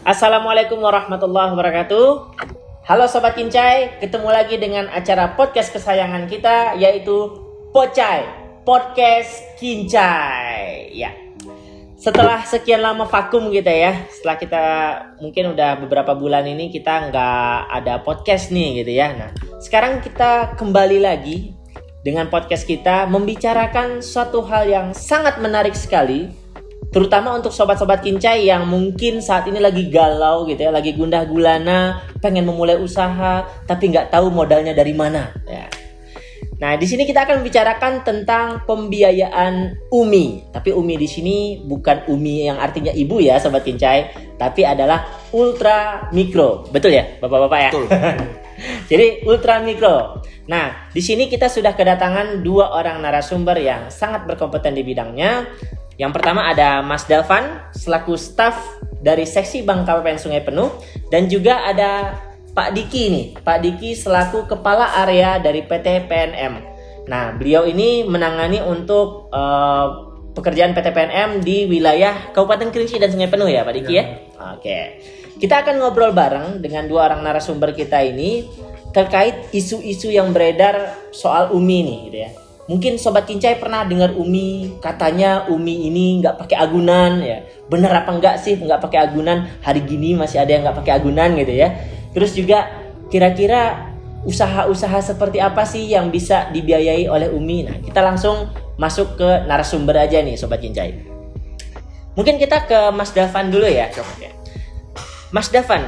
Assalamualaikum warahmatullahi wabarakatuh. Halo Sobat Kincai, ketemu lagi dengan acara podcast kesayangan kita, yaitu Pocai, Podcast Kincai. Ya, setelah sekian lama vakum gitu ya, setelah kita mungkin udah beberapa bulan ini kita nggak ada podcast nih gitu ya. Nah, sekarang kita kembali lagi dengan podcast kita membicarakan suatu hal yang sangat menarik sekali, terutama untuk sobat-sobat Kincai yang mungkin saat ini lagi galau gitu ya, lagi gundah gulana, pengen memulai usaha tapi nggak tahu modalnya dari mana. Ya. Nah, di sini kita akan membicarakan tentang pembiayaan UMI. Tapi UMI di sini bukan UMI yang artinya ibu ya, sobat Kincai, tapi adalah ultra mikro. Betul ya, bapak-bapak ya? Betul. Jadi ultra mikro. Nah, di sini kita sudah kedatangan dua orang narasumber yang sangat berkompeten di bidangnya. Yang pertama ada Mas Delvan selaku staf dari seksi Bank KPPN Sungai Penuh, dan juga ada Pak Diki nih. Pak Diki selaku kepala area dari PT PNM. Nah, beliau ini menangani untuk pekerjaan PT PNM di wilayah Kabupaten Kerinci dan Sungai Penuh ya, Pak Diki ya. Oke. Kita akan ngobrol bareng dengan dua orang narasumber kita ini terkait isu-isu yang beredar soal UMI nih gitu ya. Mungkin Sobat Kincai pernah dengar UMI, katanya UMI ini nggak pakai agunan ya. Bener apa enggak sih nggak pakai agunan? Hari gini masih ada yang nggak pakai agunan gitu ya. Terus juga kira-kira usaha-usaha seperti apa sih yang bisa dibiayai oleh UMI? Nah, kita langsung masuk ke narasumber aja nih Sobat Kincai. Mungkin kita ke Mas Davan dulu ya. Mas Davan,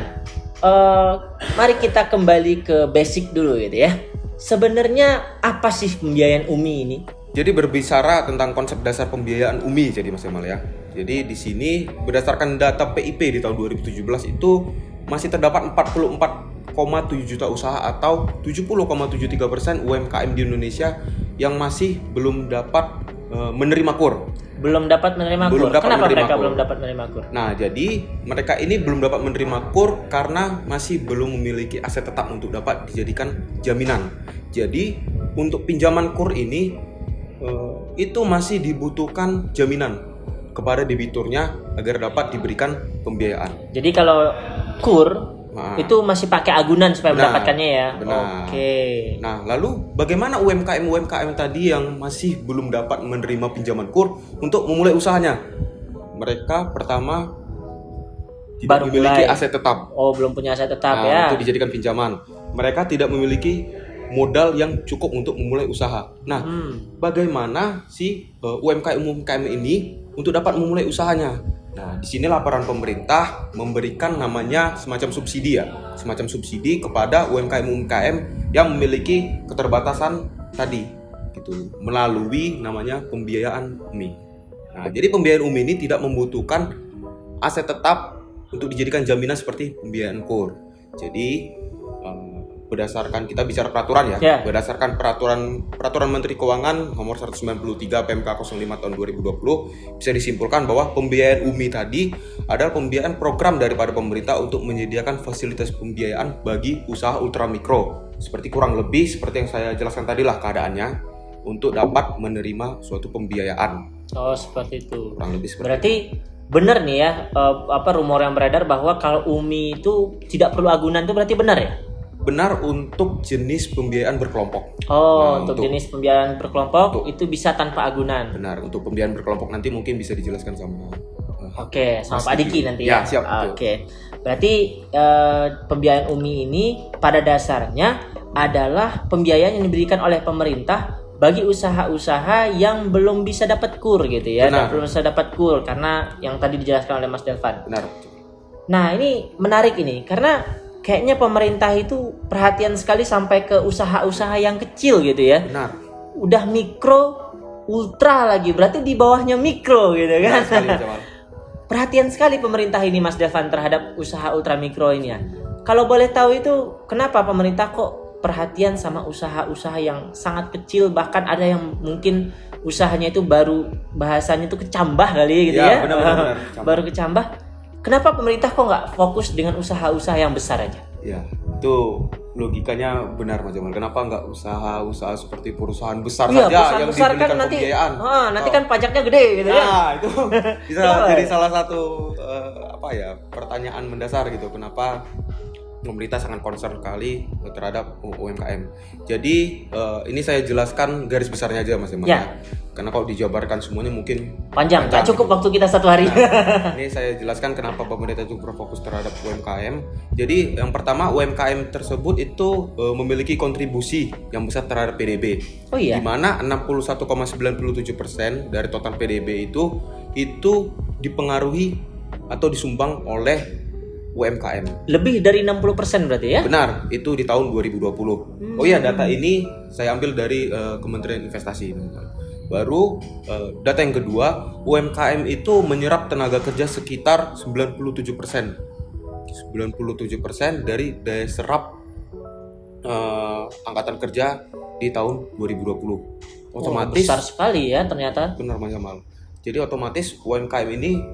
mari kita kembali ke basic dulu gitu ya. Sebenarnya apa sih pembiayaan UMI ini? Jadi berbicara tentang konsep dasar pembiayaan UMI jadi Mas Jamal ya. Jadi di sini berdasarkan data PIP di tahun 2017 itu masih terdapat 44,7 juta usaha atau 70,73% UMKM di Indonesia yang masih belum dapat menerima KUR. Belum dapat menerima KUR. Kenapa mereka belum dapat menerima KUR? Nah, jadi mereka ini belum dapat menerima KUR karena masih belum memiliki aset tetap untuk dapat dijadikan jaminan. Jadi untuk pinjaman KUR ini itu masih dibutuhkan jaminan kepada debiturnya agar dapat diberikan pembiayaan. Jadi kalau KUR itu masih pakai agunan supaya mendapatkannya ya. Benar. Oke. Nah, lalu bagaimana UMKM tadi yang masih belum dapat menerima pinjaman KUR untuk memulai usahanya? Mereka pertama tidak memiliki aset tetap. Oh, belum punya aset tetap ya. Untuk dijadikan pinjaman. Mereka tidak memiliki modal yang cukup untuk memulai usaha. Nah, bagaimana si UMKM ini untuk dapat memulai usahanya? Nah, di sini laporan pemerintah memberikan namanya semacam subsidi ya, semacam subsidi kepada UMKM yang memiliki keterbatasan tadi, gitu, melalui namanya pembiayaan UMI. Nah, jadi pembiayaan UMI ini tidak membutuhkan aset tetap untuk dijadikan jaminan seperti pembiayaan KUR. Jadi berdasarkan kita bicara peraturan ya, berdasarkan peraturan Menteri Keuangan nomor 193 PMK 05 tahun 2020 bisa disimpulkan bahwa pembiayaan UMI tadi adalah pembiayaan program daripada pemerintah untuk menyediakan fasilitas pembiayaan bagi usaha ultramikro, seperti kurang lebih seperti yang saya jelaskan tadi lah keadaannya untuk dapat menerima suatu pembiayaan. Oh, seperti itu. Kurang lebih seperti berarti benar nih ya, rumor yang beredar bahwa kalau UMI itu tidak perlu agunan itu berarti benar ya? Benar untuk jenis pembiayaan berkelompok. Oh, untuk jenis pembiayaan berkelompok itu bisa tanpa agunan. Benar, untuk pembiayaan berkelompok nanti mungkin bisa dijelaskan sama Oke, sama Pak Diki nanti ya. Siap. Oke. Berarti pembiayaan UMI ini pada dasarnya adalah pembiayaan yang diberikan oleh pemerintah bagi usaha-usaha yang belum bisa dapat KUR gitu ya. Dan belum bisa dapat KUR karena yang tadi dijelaskan oleh Mas Delvan. Benar. Nah, ini menarik ini karena kayaknya pemerintah itu perhatian sekali sampai ke usaha-usaha yang kecil gitu ya. Benar. Udah mikro, ultra lagi. Berarti di bawahnya mikro gitu kan. Perhatian sekali pemerintah ini Mas Devan terhadap usaha ultra mikro ini ya. Kalau boleh tahu itu kenapa pemerintah kok perhatian sama usaha-usaha yang sangat kecil, bahkan ada yang mungkin usahanya itu baru bahasanya itu kecambah kali gitu ya. Benar. Baru kecambah. Kenapa pemerintah kok nggak fokus dengan usaha-usaha yang besar aja? Ya, itu logikanya benar Mas Jamal. Kenapa nggak usaha seperti perusahaan besar Iya, saja perusahaan yang besar kan diberikan nanti, pembiayaan? nanti kan pajaknya gede gitu ya. Nah, itu bisa Kenapa? jadi salah satu pertanyaan mendasar gitu. Kenapa pemerintah sangat concern sekali terhadap UMKM. Jadi ini saya jelaskan garis besarnya aja Mas Jamal. Ya. Karena kalau dijabarkan semuanya mungkin Panjang, nggak cukup waktu kita 1 hari. Ini saya jelaskan kenapa pemerintah itu berfokus terhadap UMKM. Jadi yang pertama UMKM tersebut itu memiliki kontribusi yang besar terhadap PDB. Oh iya. Di mana 61,97% dari total PDB itu dipengaruhi atau disumbang oleh UMKM. Lebih dari 60% berarti ya? Benar, itu di tahun 2020. Oh iya, data ini saya ambil dari Kementerian Investasi. Baru data yang kedua, UMKM itu menyerap tenaga kerja sekitar 97%. 97% dari daya serap angkatan kerja di tahun 2020. Otomatis besar sekali ya ternyata. benar Mas Jamal. Jadi otomatis UMKM ini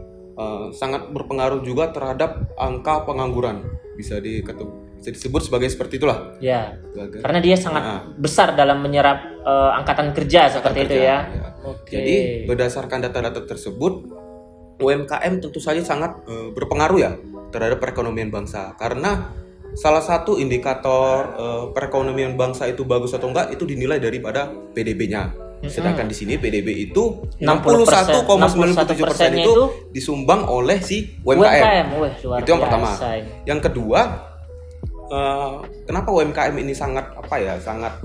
sangat berpengaruh juga terhadap angka pengangguran. Bisa disebut sebagai seperti itulah. Ya. Sebagai- Karena dia sangat besar dalam menyerap angkatan kerja seperti itu ya. Oke. Jadi berdasarkan data-data tersebut, UMKM tentu saja sangat berpengaruh ya terhadap perekonomian bangsa. Karena salah satu indikator perekonomian bangsa itu bagus atau enggak itu dinilai daripada PDB-nya. Sedangkan di sini PDB itu 61,97% itu disumbang oleh si UMKM. Wah, luar Itu yang biasa pertama. ini. Yang kedua, kenapa UMKM ini sangat sangat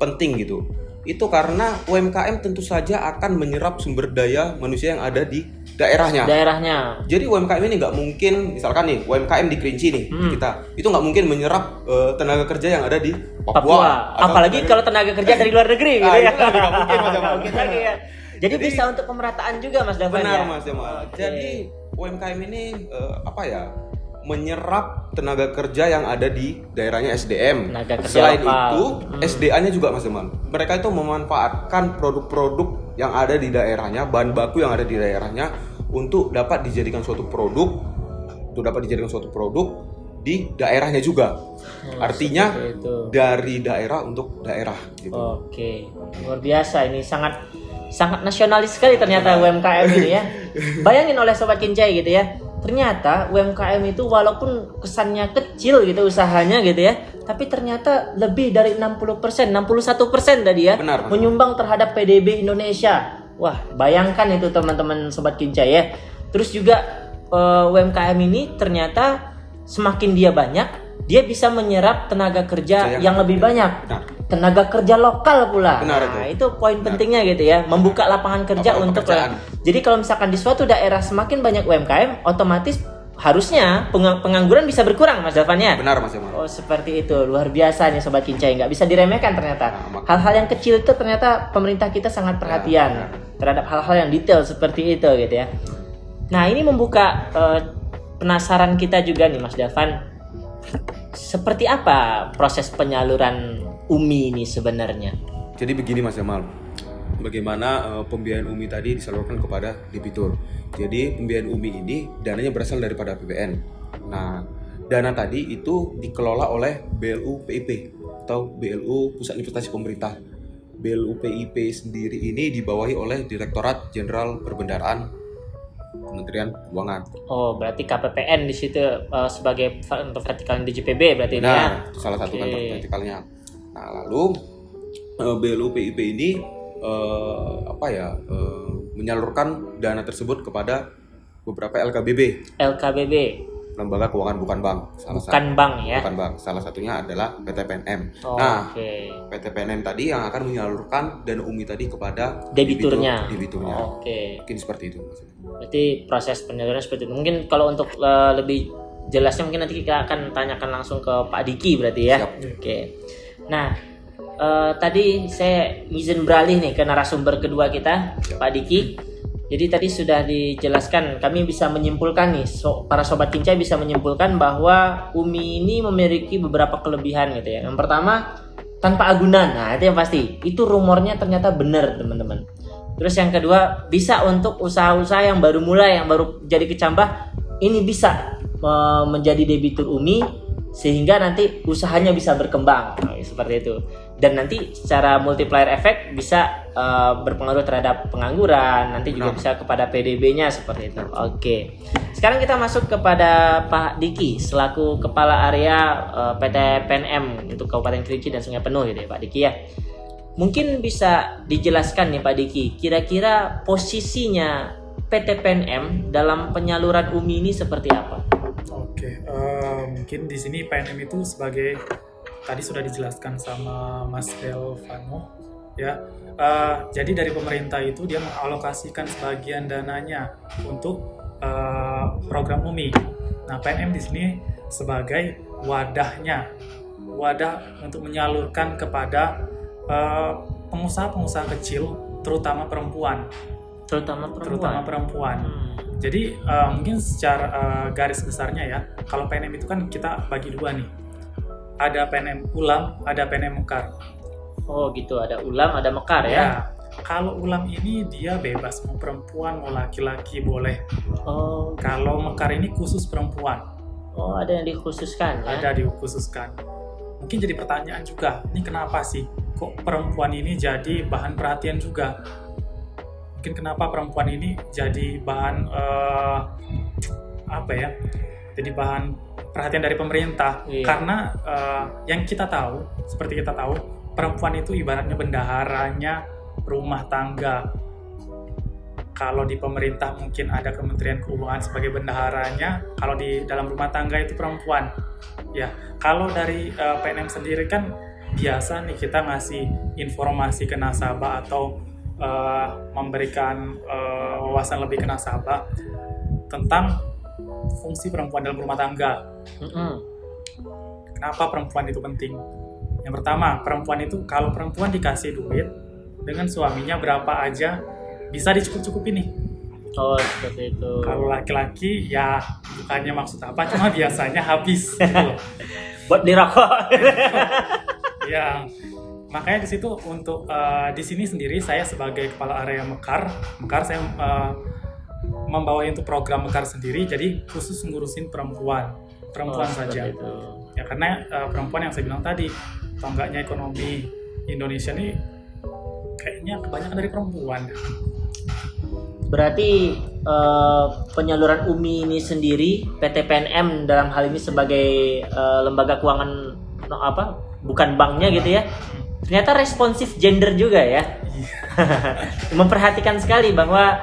penting gitu? Itu karena UMKM tentu saja akan menyerap sumber daya manusia yang ada di daerahnya. Jadi UMKM ini nggak mungkin, misalkan nih UMKM di Kerinci nih kita, itu nggak mungkin menyerap tenaga kerja yang ada di Papua. Apalagi kalau tenaga kerja dari luar negeri gitu ya. Itu lebih nggak mungkin Mas Jamal. Nggak mungkin lagi ya. Jadi bisa untuk pemerataan juga Mas Davan Benar ya? Mas Jamal. Oke. Jadi UMKM ini menyerap tenaga kerja yang ada di daerahnya SDM. Tenaga kerja Selain lokal. itu, SDA-nya juga Mas Jamal. Mereka itu memanfaatkan produk-produk yang ada di daerahnya, bahan baku yang ada di daerahnya untuk dapat dijadikan suatu produk, di daerahnya juga. Artinya seperti itu. dari daerah untuk daerah gitu. Oke, luar biasa ini sangat nasionalis sekali ternyata UMKM ini ya. Bayangin oleh Sobat Kincai gitu ya. Ternyata UMKM itu walaupun kesannya kecil gitu usahanya gitu ya, tapi ternyata lebih dari 60%, 61% tadi ya, Benar. menyumbang terhadap PDB Indonesia. Wah, bayangkan itu teman-teman Sobat Kincai ya. Terus juga UMKM ini ternyata semakin dia banyak, dia bisa menyerap tenaga kerja yang lebih banyak. Benar. Tenaga kerja lokal pula. Benar Nah, itu poin pentingnya gitu ya, membuka lapangan kerja Lapangan untuk pekerjaan. Jadi kalau misalkan di suatu daerah semakin banyak UMKM, otomatis harusnya pengangguran bisa berkurang Mas Davan ya. Benar Mas Jamal. Oh, seperti itu. Luar biasa nih Sobat Kincai, nggak bisa diremehkan ternyata. Nah, Hal-hal yang kecil itu ternyata pemerintah kita sangat perhatian terhadap hal-hal yang detail seperti itu gitu ya. Nah, ini membuka penasaran kita juga nih Mas Davan. Seperti apa proses penyaluran UMI ini sebenarnya? Jadi begini Mas Jamal, bagaimana pembiayaan UMI tadi disalurkan kepada debitur. Jadi pembiayaan UMI ini dananya berasal daripada APBN. Nah, dana tadi itu dikelola oleh BLU PIP atau BLU Pusat Investasi Pemerintah. BLU PIP sendiri ini dibawahi oleh Direktorat Jenderal Perbendaharaan Kementerian Keuangan. Oh, berarti KPPN di situ sebagai vertikal DJPB berarti ini ya. Nah, itu salah satu kantor vertikalnya. Nah, lalu BLU PIP ini menyalurkan dana tersebut kepada beberapa LKBB. LKBB. Lembaga Keuangan Bukan Bank. Bank ya. Bukan bank. Salah satunya adalah PT PNM. Oh, nah, Oke. PT PNM tadi yang akan menyalurkan dana UMI tadi kepada Debiturnya. debiturnya. Oke. Mungkin seperti itu. Berarti proses penyaluran seperti itu. Mungkin kalau untuk lebih jelasnya mungkin nanti kita akan tanyakan langsung ke Pak Diki berarti ya. Siap. Oke. Nah, tadi saya izin beralih nih ke narasumber kedua kita, Pak Diki. Jadi tadi sudah dijelaskan, kami bisa menyimpulkan nih, para Sobat Kincai bisa menyimpulkan bahwa UMI ini memiliki beberapa kelebihan gitu ya. Yang pertama, tanpa agunan. Nah, itu yang pasti. Itu rumornya ternyata benar, teman-teman. Terus yang kedua, bisa untuk usaha-usaha yang baru mulai, yang baru jadi kecambah, ini bisa menjadi debitur UMI sehingga nanti usahanya bisa berkembang. Nah, seperti itu. Dan nanti secara multiplier effect bisa berpengaruh terhadap pengangguran, nanti juga bisa kepada PDB-nya seperti itu. Oke. Sekarang kita masuk kepada Pak Diki selaku Kepala Area PT PNM untuk Kabupaten Kerinci dan Sungai Penuh gitu ya Pak Diki ya. Mungkin bisa dijelaskan nih Pak Diki, kira-kira posisinya PT PNM dalam penyaluran UMI ini seperti apa? Oke, mungkin di sini PNM itu sebagai tadi sudah dijelaskan sama Mas Delvano ya. Jadi dari pemerintah itu dia mengalokasikan sebagian dananya untuk program UMI. Nah, PNM di sini sebagai wadahnya, wadah untuk menyalurkan kepada pengusaha-pengusaha kecil, terutama perempuan. Jadi mungkin secara garis besarnya ya, kalau PNM itu kan kita bagi dua nih. Ada PNM Ulam, ada PNM Mekar. Oh gitu, ada Ulam, ada Mekar ya? Kalau Ulam ini dia bebas, mau perempuan, mau laki-laki boleh. Oh. Kalau Mekar ini khusus perempuan. Oh, ada yang dikhususkan ya? Ada dikhususkan. Mungkin jadi pertanyaan juga, ini kenapa sih kok perempuan ini jadi bahan perhatian juga? Mungkin kenapa perempuan ini jadi bahan jadi bahan perhatian dari pemerintah. Iya. Karena yang kita tahu, seperti kita tahu, perempuan itu ibaratnya bendaharanya rumah tangga. Kalau di pemerintah mungkin ada Kementerian Keuangan sebagai bendaharanya, kalau di dalam rumah tangga itu perempuan. Ya, kalau dari PNM sendiri kan biasa nih kita ngasih informasi ke nasabah atau memberikan wawasan lebih ke nasabah tentang fungsi perempuan dalam rumah tangga. Kenapa perempuan itu penting? Yang pertama, perempuan itu kalau perempuan dikasih duit dengan suaminya berapa aja bisa dicukup-cukupin nih. Oh, seperti itu. Kalau laki-laki ya bukannya maksud apa, cuma biasanya habis gitu loh. Buat dirokok. Ya, makanya di situ untuk di sini sendiri saya sebagai kepala area Mekar saya membawa untuk program Mekar sendiri, jadi khusus ngurusin perempuan saja. Itu. Ya karena perempuan yang saya bilang tadi, tonggaknya ekonomi Indonesia ini kayaknya kebanyakan dari perempuan. Berarti penyaluran UMI ini sendiri, PT PNM dalam hal ini sebagai lembaga keuangan bukan banknya gitu ya, ternyata responsif gender juga ya. Memperhatikan sekali bahwa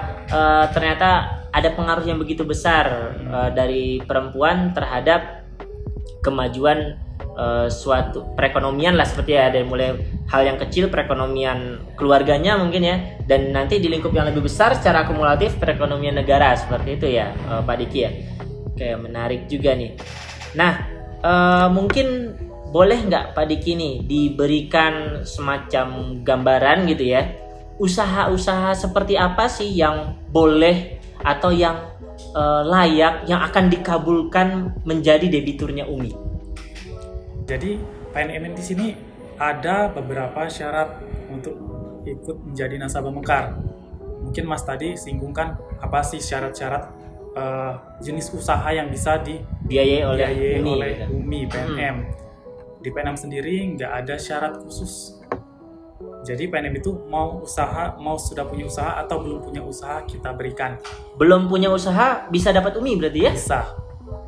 ternyata ada pengaruh yang begitu besar dari perempuan terhadap kemajuan suatu perekonomian lah, seperti ya, dari mulai hal yang kecil perekonomian keluarganya mungkin ya, dan nanti di lingkup yang lebih besar secara akumulatif perekonomian negara, seperti itu ya Pak Diki ya. Oke, menarik juga nih. Nah mungkin boleh nggak Pak Diki nih diberikan semacam gambaran gitu ya, usaha-usaha seperti apa sih yang boleh atau yang layak yang akan dikabulkan menjadi debiturnya UMI? Jadi PNM di sini ada beberapa syarat untuk ikut menjadi nasabah Mekar. Mungkin Mas tadi singgungkan apa sih syarat-syarat jenis usaha yang bisa dibiayai oleh UMI PNM. Di PNM sendiri nggak ada syarat khusus. Jadi PNM itu mau sudah punya usaha atau belum punya usaha kita berikan. Belum punya usaha bisa dapat UMI berarti ya? Bisa.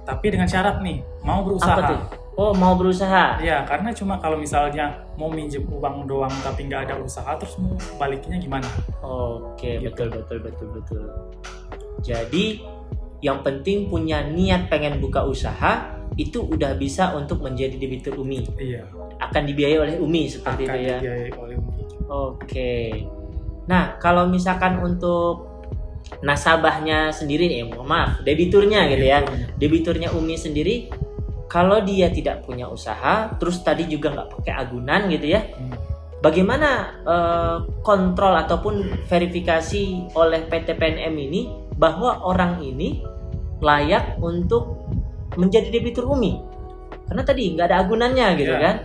Tapi dengan syarat nih, mau berusaha. Apa tuh? Oh, mau berusaha. Ya, karena cuma kalau misalnya mau minjem uang doang tapi nggak ada usaha, terus mau baliknya gimana? Oke, Gitu. betul. Jadi yang penting punya niat pengen buka usaha, itu udah bisa untuk menjadi debitur UMI. Iya. Akan dibiayai oleh UMI seperti Akan itu ya. dibiayai oleh UMI. Oke. Nah, kalau misalkan untuk nasabahnya sendiri nih, maaf, debiturnya gitu ya. Debiturnya UMI sendiri, kalau dia tidak punya usaha, terus tadi juga nggak pakai agunan gitu ya, bagaimana kontrol ataupun verifikasi oleh PT PNM ini bahwa orang ini layak untuk menjadi debitur UMI? Karena tadi nggak ada agunannya gitu kan,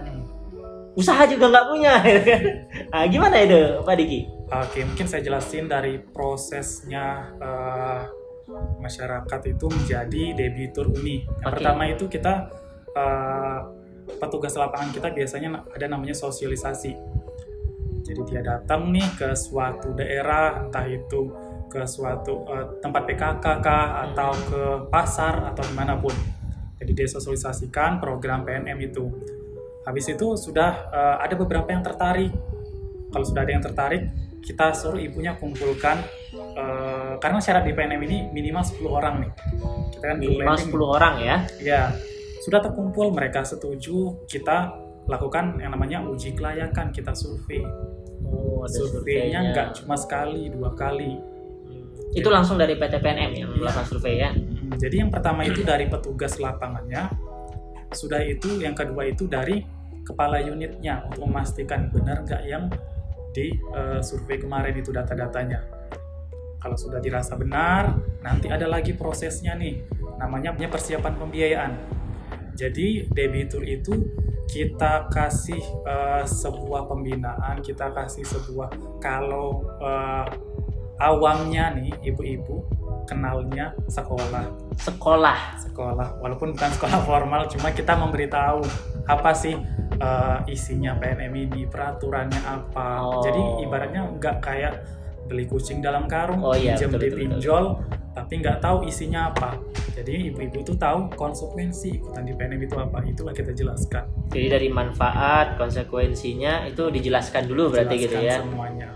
usaha juga nggak punya gitu kan. Nah, gimana itu Pak Diki? Oke, mungkin saya jelasin dari prosesnya masyarakat itu menjadi debitur UMI. Yang pertama itu kita petugas lapangan kita biasanya ada namanya sosialisasi. Jadi dia datang nih ke suatu daerah, entah itu ke suatu tempat PKK kah, atau ke pasar atau dimanapun. Jadi dia sosialisasikan program PNM itu. Habis itu sudah ada beberapa yang tertarik. Kalau sudah ada yang tertarik, kita suruh ibunya kumpulkan, karena syarat di PNM ini minimal 10 orang nih. Kita kan Minimal 10 orang ya. Ya, sudah terkumpul, mereka setuju, kita lakukan yang namanya uji kelayakan, kita survei. Oh, ada Surveinya surveinya. nggak cuma sekali, 2 kali. Itu langsung dari PT PNM yang melakukan survei ya. Jadi yang pertama itu dari petugas lapangannya, sudah itu yang kedua itu dari kepala unitnya untuk memastikan benar nggak yang di survei kemarin itu data-datanya. Kalau sudah dirasa benar, nanti ada lagi prosesnya nih, namanya persiapan pembiayaan. Jadi debitur itu kita kasih sebuah pembinaan, kita kasih sebuah, kalau awamnya nih ibu-ibu kenalnya sekolah, walaupun bukan sekolah formal, cuma kita memberitahu apa sih isinya PNM ini, peraturannya apa. Jadi ibaratnya nggak kayak beli kucing dalam karung, pinjam di pinjol, tapi nggak tahu isinya apa. Jadi ibu-ibu itu tahu konsekuensi ikutan di PNM itu apa, itulah kita jelaskan. Jadi dari manfaat, konsekuensinya itu dijelaskan dulu berarti gitu ya. Semuanya.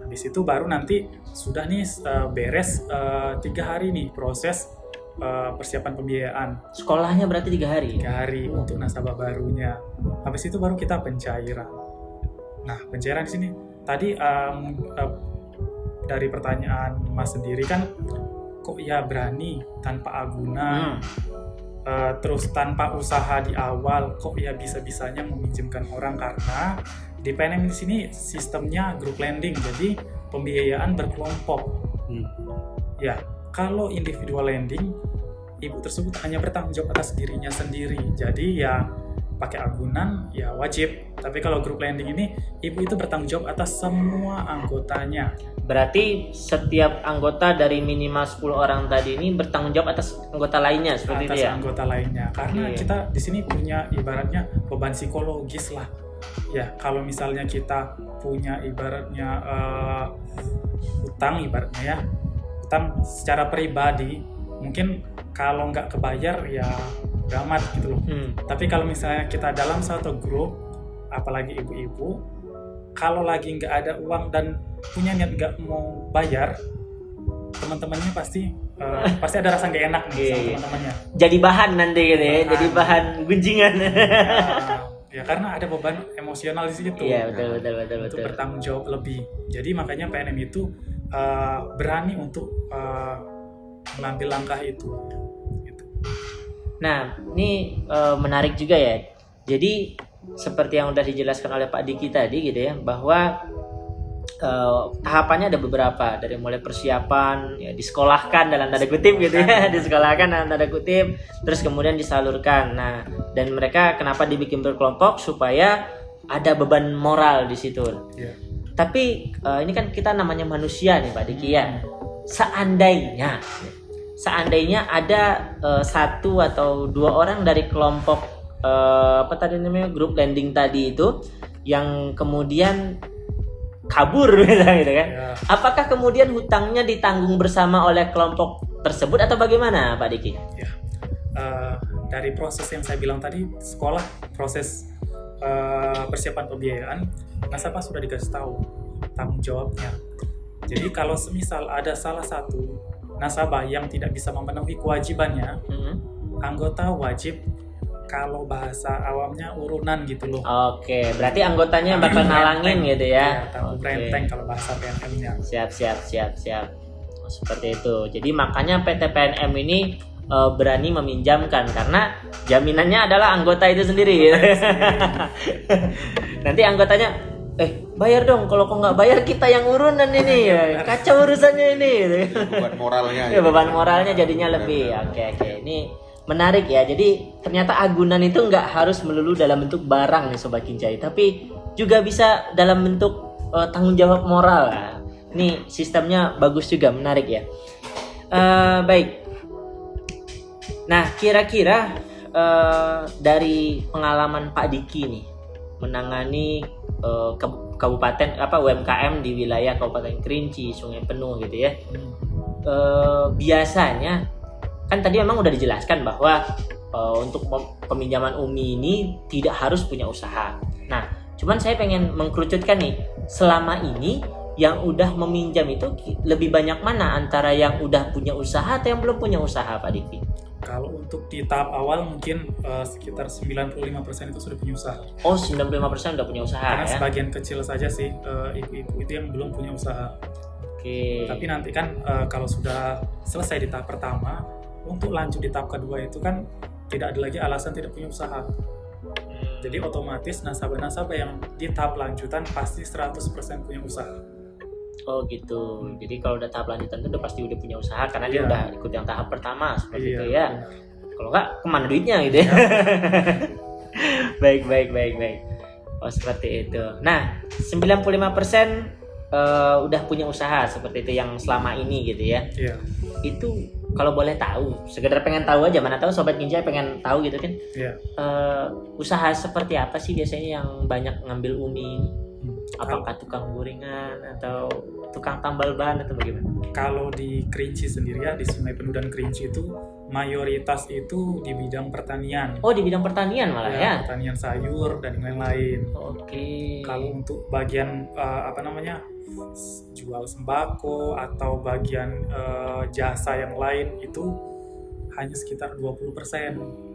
Habis itu baru nanti sudah nih beres 3 hari nih proses persiapan pembiayaan. Sekolahnya berarti 3 hari. 3 hari untuk nasabah barunya. Habis itu baru kita pencairan. Nah, pencairan di sini tadi dari pertanyaan Mas sendiri kan, kok ya berani tanpa agunan, terus tanpa usaha di awal, kok ya bisa-bisanya meminjamkan orang, karena di PNM di sini sistemnya group lending, jadi pembiayaan berkelompok. Ya, kalau individual lending, ibu tersebut hanya bertanggung jawab atas dirinya sendiri. Jadi ya pakai agunan ya wajib. Tapi kalau group lending ini, ibu itu bertanggung jawab atas semua anggotanya. Berarti setiap anggota dari minimal 10 orang tadi ini bertanggung jawab atas anggota lainnya seperti Atas itu ya. anggota lainnya. Karena kita di sini punya ibaratnya beban psikologis lah. Ya, kalau misalnya kita punya ibaratnya utang secara pribadi, mungkin kalau nggak kebayar ya udah amat gitu loh. Tapi kalau misalnya kita dalam satu grup, apalagi ibu-ibu, kalau lagi nggak ada uang dan punya niat nggak mau bayar, teman-temannya pasti ada rasa nggak enak nih sama teman-temannya. Jadi bahan nanti gitu ya, jadi bahan gunjingan. Ya karena ada beban emosional di situ. Iya, betul. Untuk bertanggung jawab lebih. Jadi makanya PNM itu berani untuk mengambil langkah itu. Gitu. Nah, ini menarik juga ya. Jadi seperti yang udah dijelaskan oleh Pak Diki tadi gitu ya, bahwa tahapannya ada beberapa, dari mulai persiapan ya, disekolahkan dalam tanda kutip gitu ya, disekolahkan dalam tanda kutip, terus kemudian disalurkan. Nah, dan mereka kenapa dibikin berkelompok, supaya ada beban moral di situ. Yeah. Tapi ini kan kita namanya manusia nih Pak Diki ya. Seandainya ada 1 atau 2 orang dari kelompok grup lending tadi itu yang kemudian kabur misalnya gitu kan. Ya. Apakah kemudian hutangnya ditanggung bersama oleh kelompok tersebut atau bagaimana Pak Diki? Ya. Dari proses yang saya bilang tadi, sekolah, proses persiapan pembiayaan, nasabah sudah dikasih tahu tanggung jawabnya. Jadi kalau semisal ada salah satu nasabah yang tidak bisa memenuhi kewajibannya, anggota wajib, kalau bahasa awamnya urunan gitu loh. Oke, berarti anggotanya bakal nalangin gitu ya. Tanggung renteng kalau bahasa PNM-nya. Siap. Oh, seperti itu. Jadi makanya PT PNM ini berani meminjamkan, karena jaminannya adalah anggota itu sendiri. Nanti anggotanya bayar dong, kalau kok nggak bayar kita yang urunan ini ya, kacau urusannya ini. Beban moralnya. Ya, beban moralnya jadinya lebih. Oke, ini menarik ya. Jadi ternyata agunan itu nggak harus melulu dalam bentuk barang nih Sobat Kincai, tapi juga bisa dalam bentuk tanggung jawab moral. Nah, ini sistemnya bagus juga, menarik ya. Baik. Nah, kira-kira dari pengalaman Pak Diki nih menangani kabupaten UMKM di wilayah Kabupaten Kerinci, Sungai Penuh gitu ya. Biasanya kan tadi memang udah dijelaskan bahwa untuk peminjaman UMI ini tidak harus punya usaha. Nah, cuman saya pengen mengkerucutkan nih, selama ini yang udah meminjam itu lebih banyak mana antara yang udah punya usaha atau yang belum punya usaha, Pak Diki? Kalau untuk di tahap awal mungkin sekitar 95% itu sudah punya usaha. Oh, 95% udah punya usaha. Karena ya? sebagian kecil saja sih ibu-ibu itu yang belum punya usaha. Oke. Tapi nanti kan kalau sudah selesai di tahap pertama, untuk lanjut di tahap kedua itu kan tidak ada lagi alasan tidak punya usaha. Jadi otomatis nasabah-nasabah yang di tahap lanjutan pasti 100% punya usaha. Oh gitu. Jadi kalau udah tahap lanjutan itu udah pasti udah punya usaha karena dia udah ikut yang tahap pertama seperti itu ya. Benar. Kalau nggak kemana duitnya gitu ya. Baik. Oh seperti itu. Nah 95% udah punya usaha seperti itu yang selama ini gitu ya. Iya. Itu kalau boleh tahu, sekedar pengen tahu aja, mana tahu Sobat Kincai pengen tahu gitu kan. Iya. Usaha seperti apa sih biasanya yang banyak ngambil UMI ini? Apakah tukang gorengan atau tukang tambal ban atau bagaimana? Kalau di Kerinci sendiri ya, di Sungai Penuh dan Kerinci itu mayoritas itu di bidang pertanian. Oh, di bidang pertanian malah ya? Pertanian sayur dan yang lain-lain. Oke. Kalau untuk bagian jual sembako atau bagian jasa yang lain itu hanya sekitar 20%.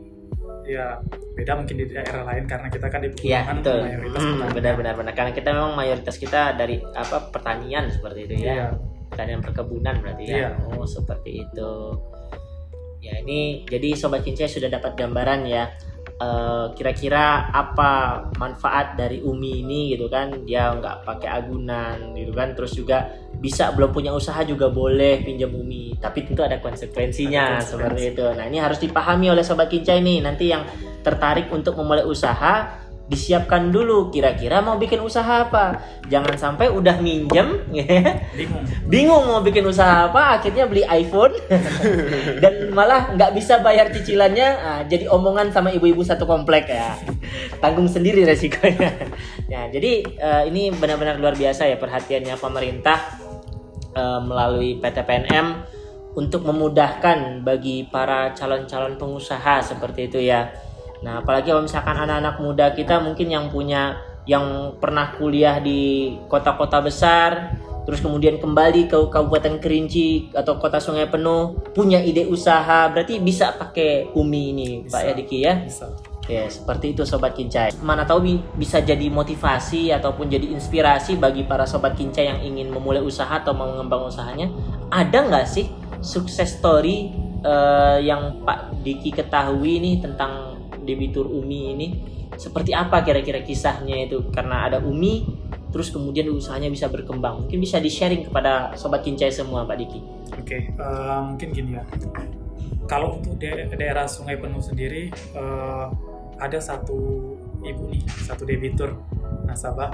Ya, beda mungkin di daerah lain karena kita kan di Iya, pegunungan betul. mayoritas pertanian. Benar. Karena kita memang mayoritas kita dari pertanian seperti itu ya. Iya. Pertanian perkebunan berarti ya. Iya. Oh, seperti itu. Ya, ini jadi Sobat Kincai sudah dapat gambaran ya. Kira-kira apa manfaat dari UMI ini gitu kan, dia nggak pakai agunan gitu kan, terus juga bisa belum punya usaha juga boleh pinjam UMI, tapi tentu ada konsekuensinya seperti itu. Nah ini harus dipahami oleh Sobat Kincai nih, nanti yang tertarik untuk memulai usaha disiapkan dulu kira-kira mau bikin usaha apa, jangan sampai udah minjem bingung mau bikin usaha apa, akhirnya beli iPhone dan malah nggak bisa bayar cicilannya, jadi omongan sama ibu-ibu satu komplek ya, tanggung sendiri resikonya. Ya jadi ini benar-benar luar biasa ya perhatiannya pemerintah melalui PT PNM untuk memudahkan bagi para calon-calon pengusaha seperti itu ya. Nah, apalagi kalau misalkan anak-anak muda kita mungkin yang pernah kuliah di kota-kota besar, terus kemudian kembali ke Kabupaten Kerinci atau Kota Sungai Penuh, punya ide usaha, berarti bisa pakai UMI ini, bisa, Pak ya Diki ya? Bisa. Ya, seperti itu Sobat Kincai. Mana tahu bisa jadi motivasi ataupun jadi inspirasi bagi para Sobat Kincai yang ingin memulai usaha atau mau mengembang usahanya. Ada nggak sih sukses story yang Pak Diki ketahui nih tentang debitur UMI ini, seperti apa kira-kira kisahnya itu, karena ada UMI terus kemudian usahanya bisa berkembang, mungkin bisa di-sharing kepada Sobat Kincai semua Pak Diki. Oke, mungkin gini ya, kalau untuk daerah Sungai Penuh sendiri ada satu ibu nih, satu debitur nasabah,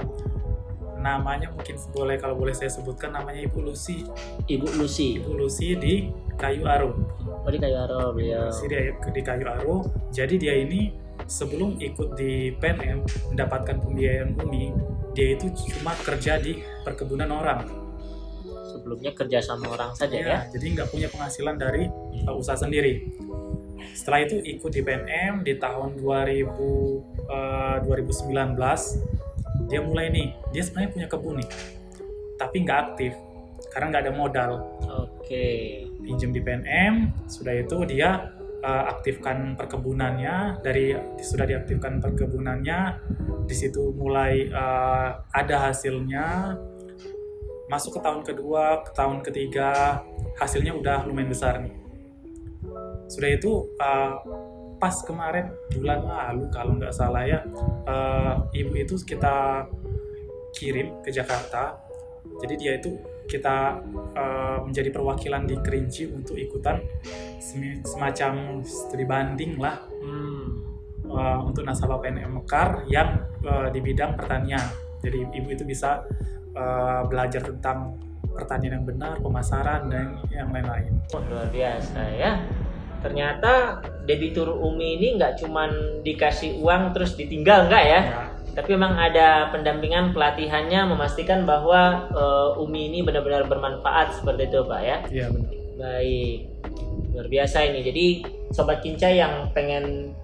namanya mungkin kalau boleh saya sebutkan, namanya Ibu Lucy. Ibu Lucy di Kayu Aro. Oh, di Kayu Aro beliau. Dia di Kayu Aro. Jadi dia ini sebelum ikut di PNM mendapatkan pembiayaan UMI, dia itu cuma kerja di perkebunan orang. Sebelumnya kerja sama orang saja ya. Jadi nggak punya penghasilan dari usaha sendiri. Setelah itu ikut di PNM di tahun 2019, dia mulai nih. Dia sebenarnya punya kebun nih, tapi nggak aktif karena nggak ada modal. Oke. Pinjam di PNM, sudah itu dia aktifkan perkebunannya. Sudah diaktifkan perkebunannya, di situ mulai ada hasilnya. Masuk ke tahun kedua, ke tahun ketiga, hasilnya udah lumayan besar nih. Sudah itu pas kemarin bulan lalu kalau nggak salah ya, ibu itu kita kirim ke Jakarta. Jadi dia itu kita menjadi perwakilan di Kerinci untuk ikutan semacam studi banding lah untuk nasabah PNM Mekar yang di bidang pertanian. Jadi ibu itu bisa belajar tentang pertanian yang benar, pemasaran dan yang lain-lain. Luar biasa ya. ternyata debitur UMI ini nggak cuman dikasih uang terus ditinggal, nggak ya? Tapi memang ada pendampingan, pelatihannya, memastikan bahwa UMI ini benar-benar bermanfaat seperti itu, Pak ya. Iya benar. Baik, luar biasa ini. Jadi sobat Kincai yang pengen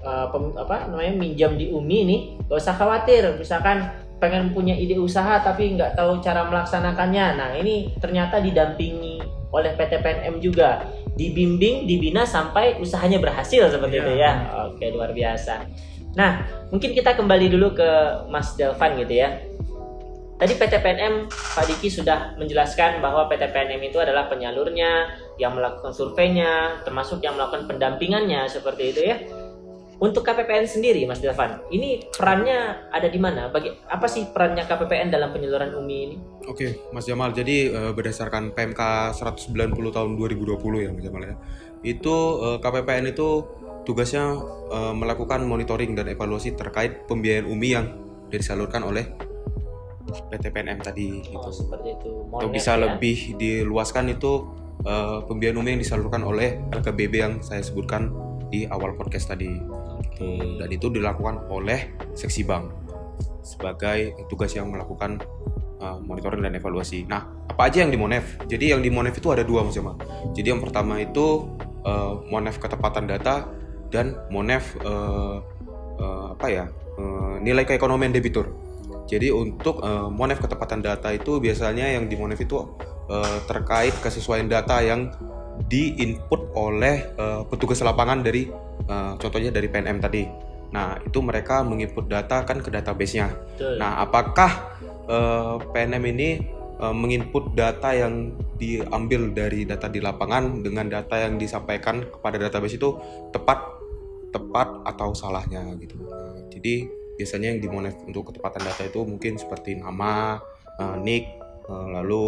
minjam di UMI ini, gak usah khawatir. Misalkan pengen punya ide usaha tapi nggak tahu cara melaksanakannya. Nah ini ternyata didampingi oleh PT PNM juga, dibimbing, dibina sampai usahanya berhasil seperti itu ya. Oke, luar biasa. Nah, mungkin kita kembali dulu ke Mas Delvan gitu ya. Tadi PT PNM, Pak Diki sudah menjelaskan bahwa PT PNM itu adalah penyalurnya, yang melakukan surveinya, termasuk yang melakukan pendampingannya seperti itu ya. Untuk KPPN sendiri, Mas Delvan, ini perannya ada di mana? Apa sih perannya KPPN dalam penyaluran UMI ini? Oke, Mas Jamal. Jadi berdasarkan PMK 190 tahun 2020 ya, Mas Jamal ya. Itu KPPN itu tugasnya melakukan monitoring dan evaluasi terkait pembiayaan UMI yang disalurkan oleh PT PNM tadi gitu. Seperti itu. Atau bisa lebih diluaskan itu pembiayaan UMI yang disalurkan oleh LKBB yang saya sebutkan di awal podcast tadi. Dan itu dilakukan oleh seksi bank sebagai tugas yang melakukan monitoring dan evaluasi. Nah, apa aja yang di Monef? Jadi yang di Monef itu ada dua, Mas Jamal. Jadi yang pertama itu Monef ketepatan data dan Monef nilai keekonomian debitur. Jadi untuk Monef ketepatan data itu biasanya yang di Monef itu terkait kesesuaian data yang di-input oleh petugas lapangan dari contohnya dari PNM tadi. Nah, itu mereka menginput data kan ke database-nya. Betul. Nah, apakah PNM ini menginput data yang diambil dari data di lapangan dengan data yang disampaikan kepada database itu tepat atau salahnya gitu. Jadi biasanya yang di Monef untuk ketepatan data itu mungkin seperti nama, NIK, lalu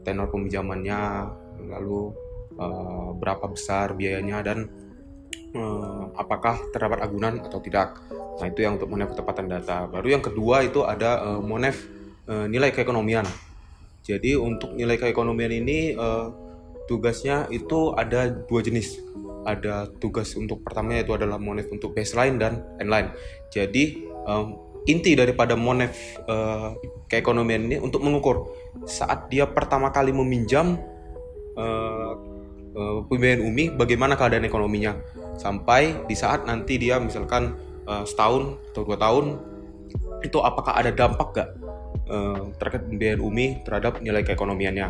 tenor peminjamannya, lalu berapa besar biayanya dan apakah terdapat agunan atau tidak. Nah, itu yang untuk Monef ketepatan data. Baru yang kedua itu ada Monef nilai keekonomian. Jadi untuk nilai keekonomian ini tugasnya itu ada dua jenis. Ada tugas untuk pertamanya itu adalah Monef untuk baseline dan endline. Jadi inti daripada Monef keekonomian ini untuk mengukur saat dia pertama kali meminjam pembiayaan UMI bagaimana keadaan ekonominya sampai di saat nanti dia misalkan setahun atau 2 tahun itu apakah ada dampak gak terkait pembiayaan UMI terhadap nilai keekonomiannya.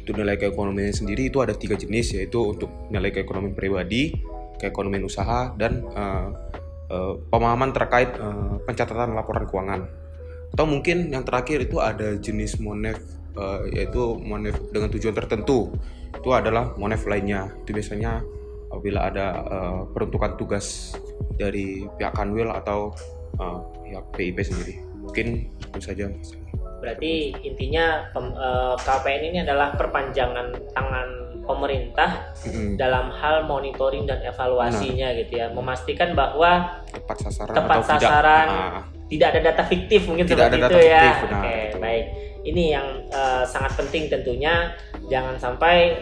Untuk nilai keekonomian sendiri itu ada 3 jenis, yaitu untuk nilai keekonomian pribadi, keekonomian usaha, dan pemahaman terkait pencatatan laporan keuangan. Atau mungkin yang terakhir itu ada jenis Monef yaitu Monef dengan tujuan tertentu. Itu adalah Monef lainnya. Itu biasanya apabila ada peruntukan tugas dari pihak Kanwil atau pihak PIP sendiri. Mungkin itu saja. Berarti intinya KPN ini adalah perpanjangan tangan pemerintah dalam hal monitoring dan evaluasinya gitu ya, memastikan bahwa tepat sasaran tepat atau sasaran, tidak ada data fiktif mungkin tidak seperti ada itu data ya. fiktif, Oke, baik. Ini yang sangat penting tentunya, jangan sampai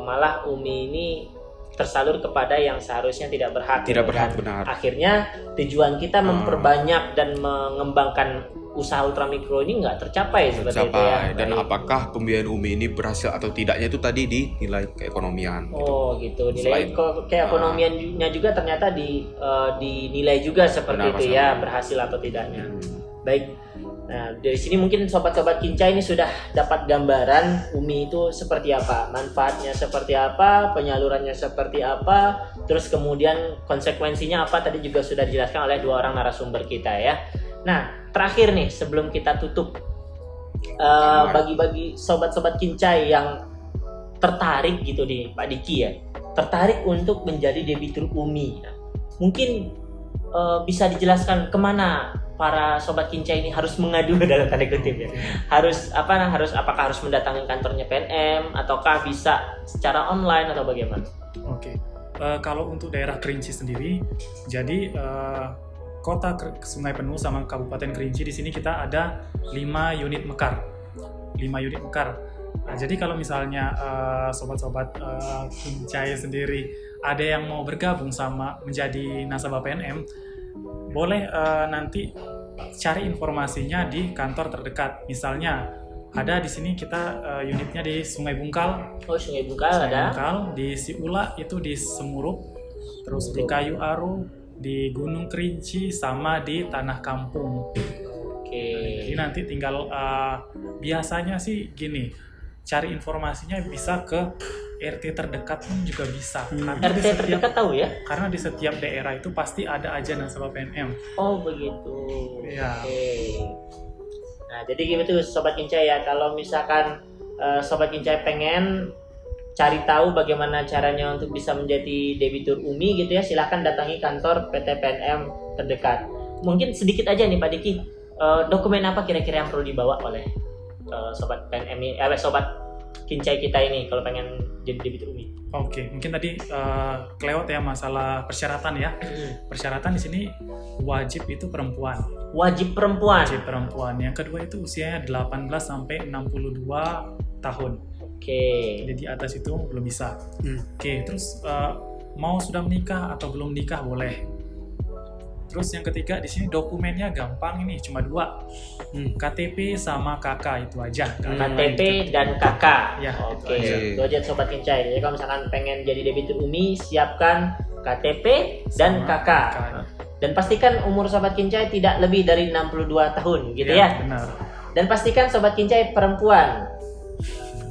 malah UMI ini tersalur kepada yang seharusnya tidak berhak. Tidak berhak, benar. Akhirnya tujuan kita memperbanyak dan mengembangkan usaha ultramikro ini nggak tercapai seperti itu ya. Dan apakah pembiayaan UMI ini berhasil atau tidaknya itu tadi di nilai keekonomian. Oh gitu. Nilai keekonomiannya juga ternyata dinilai juga seperti itu ya, berhasil atau tidaknya. Baik. Nah, dari sini mungkin sobat-sobat Kincai ini sudah dapat gambaran UMI itu seperti apa, manfaatnya seperti apa, penyalurannya seperti apa, terus kemudian konsekuensinya apa tadi juga sudah dijelaskan oleh 2 orang narasumber kita ya. Nah, terakhir nih sebelum kita tutup, bagi sobat-sobat Kincai yang tertarik gitu nih Pak Diki ya, tertarik untuk menjadi debitur UMI, nah, mungkin bisa dijelaskan kemana para sobat Kincai ini harus mengadu dalam tanda kutip ya, apakah harus mendatangi kantornya PNM ataukah bisa secara online atau bagaimana? Oke. Kalau untuk daerah Kerinci sendiri, jadi Kota Sungai Penuh sama Kabupaten Kerinci di sini kita ada 5 unit mekar. Nah, jadi kalau misalnya sobat-sobat Kincai sendiri ada yang mau bergabung sama menjadi nasabah PNM, boleh nanti cari informasinya di kantor terdekat. Misalnya ada di sini kita unitnya di Sungai Bungkal. Oh, Sungai Bungkal ada. Bungkal, di Siula itu di Semurup, terus di Kayu Aru, di Gunung Kerinci, sama di Tanah Kampung. Oke. Jadi nanti tinggal biasanya sih gini, cari informasinya bisa ke RT terdekat pun juga bisa. Karena RT terdekat tahu ya? karena di setiap daerah itu pasti ada aja nasabah PNM. Oh begitu. Iya. Oke. Nah jadi gitu Sobat Kincai ya, kalau misalkan Sobat Kincai pengen cari tahu bagaimana caranya untuk bisa menjadi debitur UMI gitu ya, silahkan datangi kantor PT PNM terdekat. Mungkin sedikit aja nih Pak Diki, dokumen apa kira-kira yang perlu dibawa oleh Sobat PNM ini, Sobat Kincai kita ini kalau pengen jadi debitur UMI? Oke, mungkin tadi kelewat ya masalah persyaratan ya. Persyaratan di sini wajib itu perempuan. Wajib perempuan. Wajib perempuan. Yang kedua itu usianya 18 sampai 62 tahun. Oke. Jadi di atas itu belum bisa. Oke, terus mau sudah menikah atau belum nikah boleh. Terus yang ketiga di sini dokumennya gampang ini, cuma 2. KTP sama KK itu aja. KTP dan KK. Ya, Oke. itu Itu aja Sobat Kincai. Jadi kalau misalkan pengen jadi debitur UMI, siapkan KTP dan Sama KK. KK. Dan pastikan umur Sobat Kincai tidak lebih dari 62 tahun gitu ya. Benar. Dan pastikan Sobat Kincai perempuan.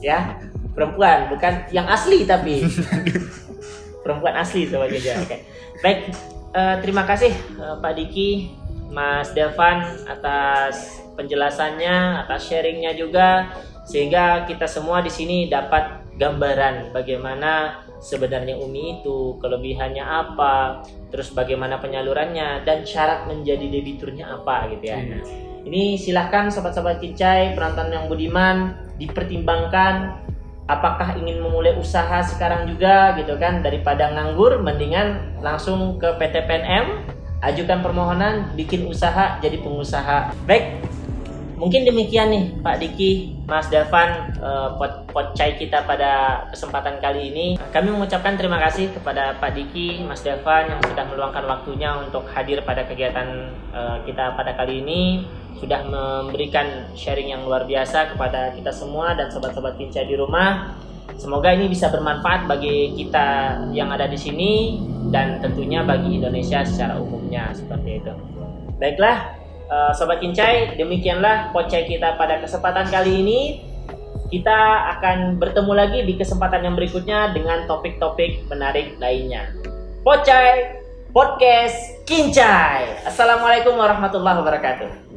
Ya, perempuan, bukan yang asli tapi perempuan asli Sobat Kincai. Oke. Baik, terima kasih Pak Diki, Mas Delvan atas penjelasannya, atas sharingnya juga, sehingga kita semua di sini dapat gambaran bagaimana sebenarnya UMI itu, kelebihannya apa, terus bagaimana penyalurannya, dan syarat menjadi debiturnya apa gitu ya. Ini silahkan sobat-sobat Kincai, penonton yang budiman, dipertimbangkan apakah ingin memulai usaha sekarang juga gitu kan, daripada nganggur mendingan langsung ke PT PNM, ajukan permohonan, bikin usaha, jadi pengusaha. Baik, mungkin demikian nih Pak Diki, Mas Delvan, Podcai kita pada kesempatan kali ini. Kami mengucapkan terima kasih kepada Pak Diki, Mas Delvan yang sudah meluangkan waktunya untuk hadir pada kegiatan kita pada kali ini, sudah memberikan sharing yang luar biasa kepada kita semua dan sobat-sobat Kincai di rumah. Semoga ini bisa bermanfaat bagi kita yang ada di sini dan tentunya bagi Indonesia secara umumnya, seperti itu. Baiklah, Sobat Kincai, demikianlah Podcai kita pada kesempatan kali ini. Kita akan bertemu lagi di kesempatan yang berikutnya dengan topik-topik menarik lainnya. Podcai, Podcast Kincai. Assalamualaikum warahmatullahi wabarakatuh.